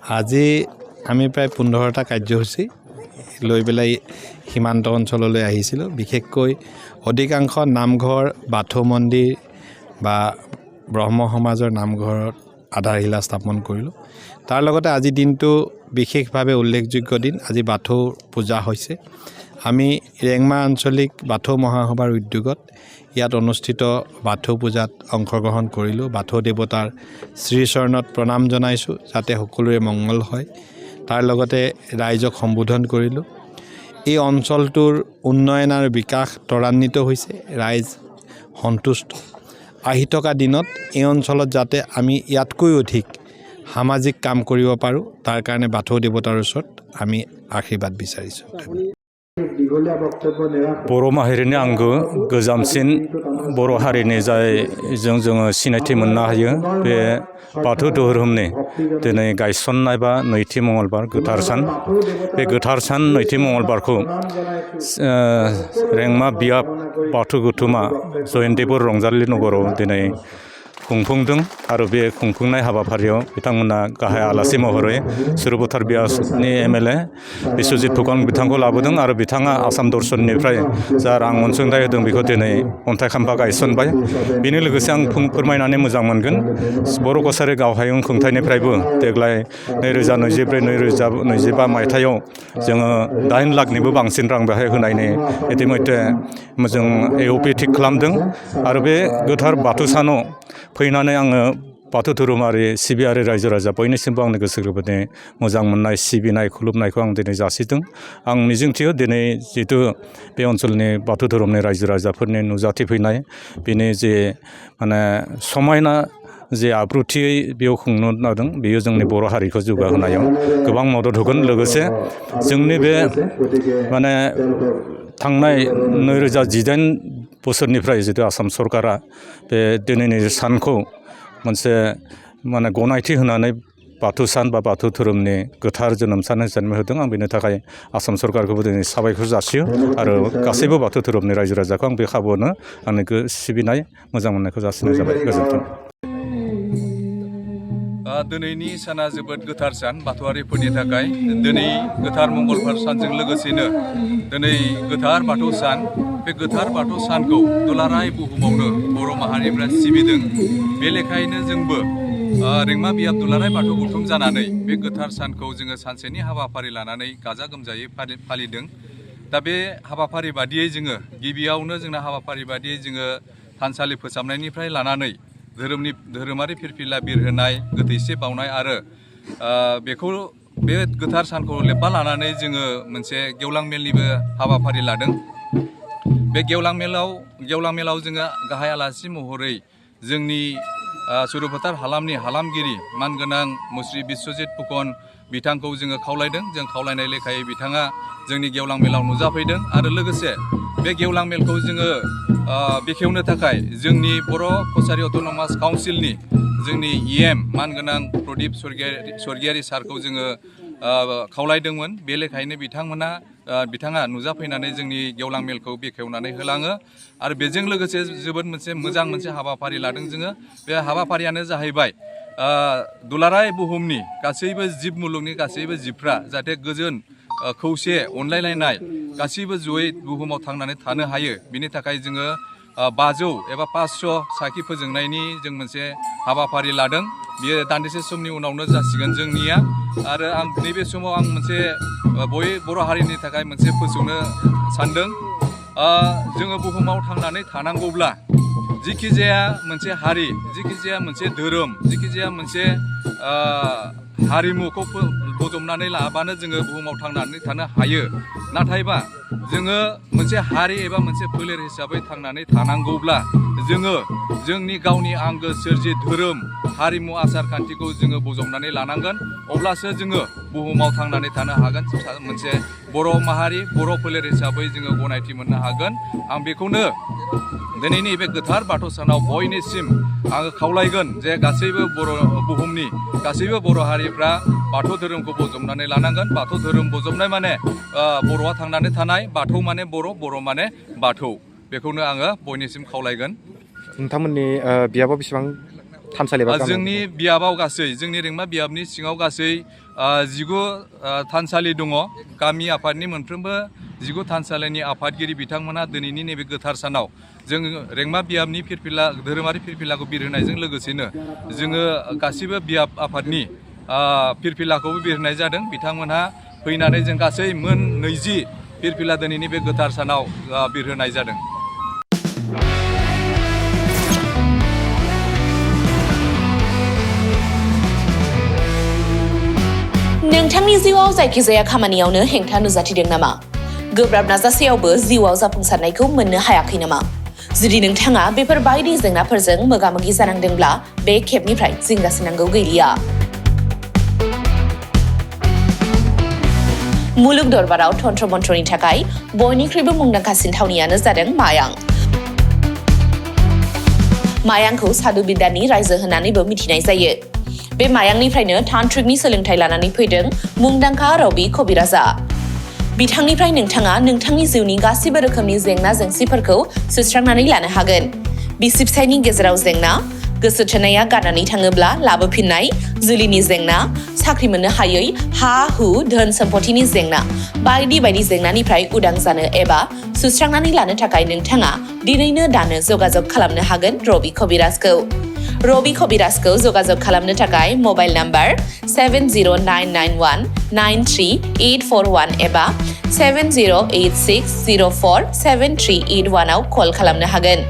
আজি আমি প্ৰায় 15টা কাৰ্যসূচী লৈ পেলাই সীমান্ত অঞ্চললৈ আহিছিলোঁ। বিশেষকৈ অধিকাংশ নামঘৰ, বাথৌ মন্দিৰ বা ব্ৰহ্ম সমাজৰ নামঘৰত আধাৰশিলা স্থাপন কৰিলোঁ। তাৰ লগতে আজি দিনটো বিশেষভাৱে উল্লেখযোগ্য দিন। আজি বাথৌ পূজা হৈছে। আমি ৰেংমা আঞ্চলিক বাথৌ মহাসভাৰ উদ্যোগত ইয়াত অনুষ্ঠিত বাথৌ পূজাত অংশগ্ৰহণ কৰিলোঁ। বাথৌ দেৱতাৰ শ্ৰীচৰণত প্ৰণাম জনাইছোঁ যাতে সকলোৰে মংগল হয়। তাৰ লগতে ৰাইজক সম্বোধন কৰিলোঁ। এই অঞ্চলটোৰ উন্নয়ন আৰু বিকাশ ত্বৰান্বিত হৈছে, ৰাইজ সন্তুষ্ট। আহি থকা দিনত এই অঞ্চলত যাতে আমি ইয়াতকৈ অধিক সামাজিক কাম কৰিব পাৰোঁ, তাৰ কাৰণে বাথৌ দেৱতাৰ ওচৰত আমি আশীৰ্বাদ বিচাৰিছোঁ। बर' माहारिनि आंगो गोजामसिन बर' हारिनि जायजों जोङो सिनायथि मोननो हायो बे बाथौ धोरोमनि दिनै गायसननाय बा नैथि मंगलबार गोथार सान। बे गोथार सान नैथि मंगलबारखौ रेंमा बियाब बाथौ गौथुमा जयन्तिपुर रंजालि नगराव दिनै खुंफुंदों आरो बे खुंफुंनाय हाबाफारियाव बिथांमोना गाहाय आलासि महरै सुरभतार बियासनि एमएलए बिश्वजित फुकन बिथांखौ लाबोदों आरो बिथाङा आसाम दर्शननिफ्राय जा रां अनसुंथाइ होदों बेखौ दिनै अन्थाइ खाम्फा गायसनबाय। बेनि लोगोसे आं फोरमायनानै मोजां मोनगोन बर' कछारी गावहायुं खुंथाइनिफ्रायबो देग्लाय 2024-2025 मायथाइयाव जोङो 8 लाखनिबो बांसिन रां बेहाय होनायनि इतिमध्य जों एअपि थिग खालामदों आरो बे गोथार बाथौ सानाव फैनानै आङो बाथौ धोरोमारि सिबियारि रायजो राजा बयनिसिमबो आंनि गोसो गोरबोनि मोजां मोननाय सिबिनाय खुलुमनायखौ आं दिनै जासिदों। आं मिजिंथियो दिनै जितु बे ओनसोलनि बाथौ धोरोमनि रायजो राजाफोरनि नुजाथिफैनाय बेनि जे माने समायना जे आब्रुथियै बेयाव खुंनो नादों बेयो जोंनि बर' हारिखौ जौगाहोनायाव गोबां मदद होगोन। लोगोसे जोंनि बे माने थांनाय 2018 बोसोरनिफ्राय जितु आसाम सरकारा बे दिनैनि सानखौ मोनसे माने गनायथि होनानै बाथौ सान बा बाथौ धोरोमनि गोथार जोनोम सान हिसाबै होदों। आं बेनि थाखाय आसाम सरकारखौबो दिनै साबायखर जासियो आरो गासैबो बाथौ धोरोमनि रायजो राजाखौ आं बे खाबुआवनो आंनि सिबिनाय मोजां मोननायखौ जासिनाय जाबाय। गोजोन्थों। दिनैनि साना जोबोद गोथार सान बाथौआरिफोरनि थाखाय। दिनै गोथार मंगलबार सानजों लोगोसेनो दिनै गोथार बाथौ सान। बे गोथार बाथौ सानखौ दुलाराय बुहुमावनो बर' माहारिफ्रा सिबिदों। बे लेखायैनो जोंबो रेंमा बियाब दुलाराय बाथौ गौथुम जानानै बे गोथार सानखौ जोङो सानसेनि हाबाफारि लानानै गाजा गोमजायै फालिदों। दा बे हाबाफारि बादियै जोङो गिबियावनो जोंना हाबाफारि बादियै जोङो थानसालि फोसाबनायनिफ्राय लानानै धोरोमारि फिरफिला बिरहोनाय, गोथैसि बावनाय आरो बेखौ बे गोथार सानखौ लोब्बा लानानै जोङो मोनसे गेवलां मेलनिबो हाबाफारि लादों। बे गेवलां मेलाव जोङो गाहाय आलासि महरै जोंनि सुरभतार हालामनि हालामगिरि मानगोनां मुस्रि बिश्वजित फुकन बिथांखौ जोङो खावलायदों। जों खावलायनाय लेखायै बिथाङा जोंनि गेवलां मेलाव नुजाफैदों आरो लोगोसे बे गेवलां मेलखौ जोङो बेखेवनो थाखाय जोंनि बर' कछारी अट'नमास काउन्सिलनि जोंनि इएम मानगोनां प्रदीप स्वर्गियारि सारखौ जोङो खावलायदोंमोन। बे लेखायैनो बिथाङा नुजाफैनानै जोंनि गेवलां मेलखौ बेखेवनानै होलाङो आरो बेजों लोगोसे जोबोद मोजां मोनसे हाबाफारि लादों जोङो। बे हाबाफारियानो जाहैबाय दुलाराय बुहुमनि गासैबो जिब मुलुगनि गासैबो जिबफ्रा जाहाथे गोजोन खौसे अनलायलायनाय गासैबो जयै बुहुमाव थांनानै थानो हायो। बिनि थाखाय जोङो 500 एबा 500 साखि फोजोंनायनि जों मोनसे हाबाफारि लादों। बियो दान्दिसे समनि उनावनो जासिगोन जोंनिया। आरो आं नैबे समाव आं मोनसे बर' हारिनि थाखाय मोनसे फोसावनो सानदों। जोङो बुहुमाव थांनानै थानांगौब्ला जिखि जाया मोनसे हारि, जिखि जाया मोनसे धोरोम, जिखि जाया मोनसे हारिमुखौ बजबनानै लाबानो जोङो बुहुमाव थांनानै थानो हायो। नाथायबा जोङो मोनसे हारि एबा मोनसे फोलेर हिसाबै थांनानै थानांगौब्ला जोङो जोंनि गावनि आंगो सोरजि धोरोम, हारिमु, आसार खान्थिखौ जोङो बजबनानै लानांगोन। अब्लासो जोङो बुहुमाव थांनानै थानो हागोन। मोनसे बर' माहारि, बर' फोलेर हिसाबै जोङो गनायथि मोननो हागोन। आं बेखौनो दिनैनि बे गोथार बाथौ सानाव बयनिसिम आङो खावलायगोन जे गासैबो बुहुमनि गासैबो बर' हारिफ्रा बाथौ धोरोमखौ बजबनानै लानांगोन। बाथौ धोरोम बजबनाय माने बर'आ थांनानै थानाय, बाथौ माने बर' माने बाथौ। बेखौनो आङो बयनिसिम खावलायगोन। नोंथांमोननि बियाबाव बेसेबां थानसालि बा जोंनि बियाबाव गासै जोंनि रेंमा बियाबनि सिङाव गासै 19 थानसालि दङ गामि आफादनि मोनफ्रोमबो 19 थानसालिनि आफादगिरि बिथांमोना दिनैनि नैबे गोथार सानाव जों रेंमा बियाबनि फिरफिला धोरोमारि फिरफिलाखौ बिरहोनायजों लोगोसेनो जोङो गासिबो बियाब आफादनि फिरफिलाखौबो बिरहोनाय जादों बिथांमोनहा फैनानै जों गासै मोन 20 फिरफिला दिनैनि बे गोथार सानाव बिरहोनाय जादों। नोंथांनि जिउआव जायखिजाया खामानियावनो हेंथा नुजाथिदों नामा? गोब्राब नाजासेयावबो जिउआव जाफुंसारनायखौ मोननो हायाखै नामा? जुदि नोंथाङा बेफोर बायदि जेंनाफोरजों मोगा-मोगि जानांदोंब्ला बे खेबनिफ्राय जिंगासिनांगौ गैलिया। मुलुग दरबाराव तन्त्र मन्त्रनि थाखाय बयनिख्रुइबो मुंदांखासिन थावनियानो जादों मायां। मायांखौ साधु बिद्यानि रायजो होननानैबो मिथिनाय जायो। बे मायांनिफ्रायनो तान्त्रिकनि सोलोंथाइ लानानै फैदों मुंदांखा रबि कबिराजा। बिथांनिफ्राय नोंथाङा नोंथांनि जिउनि गासिबो रोखोमनि जेंना जेंसिफोरखौ सुस्रांनानै लानो हागोन। बिसि फिसायनि गेजेराव जेंना, गोसो थोनाया गारनानै थाङोब्ला लाबोफिननाय, जुलिनि जेंना, साख्रि मोननो हायै, हा-हु, धोन सम्पथिनि जेंना, बायदि बायदि जेंनानिफ्राय उदां जानो एबा सुस्रांनानै लानो थाखाय नोंथाङा दिनैनो दानो जगाजग खालामनो हागोन रबि कबिराजखौ। रबि कबिराजखौ जगाजग खालामनो थाखाय मबाइल नाम्बार 7099193841 एबा 7086047381 आव कल खालामनो हागोन।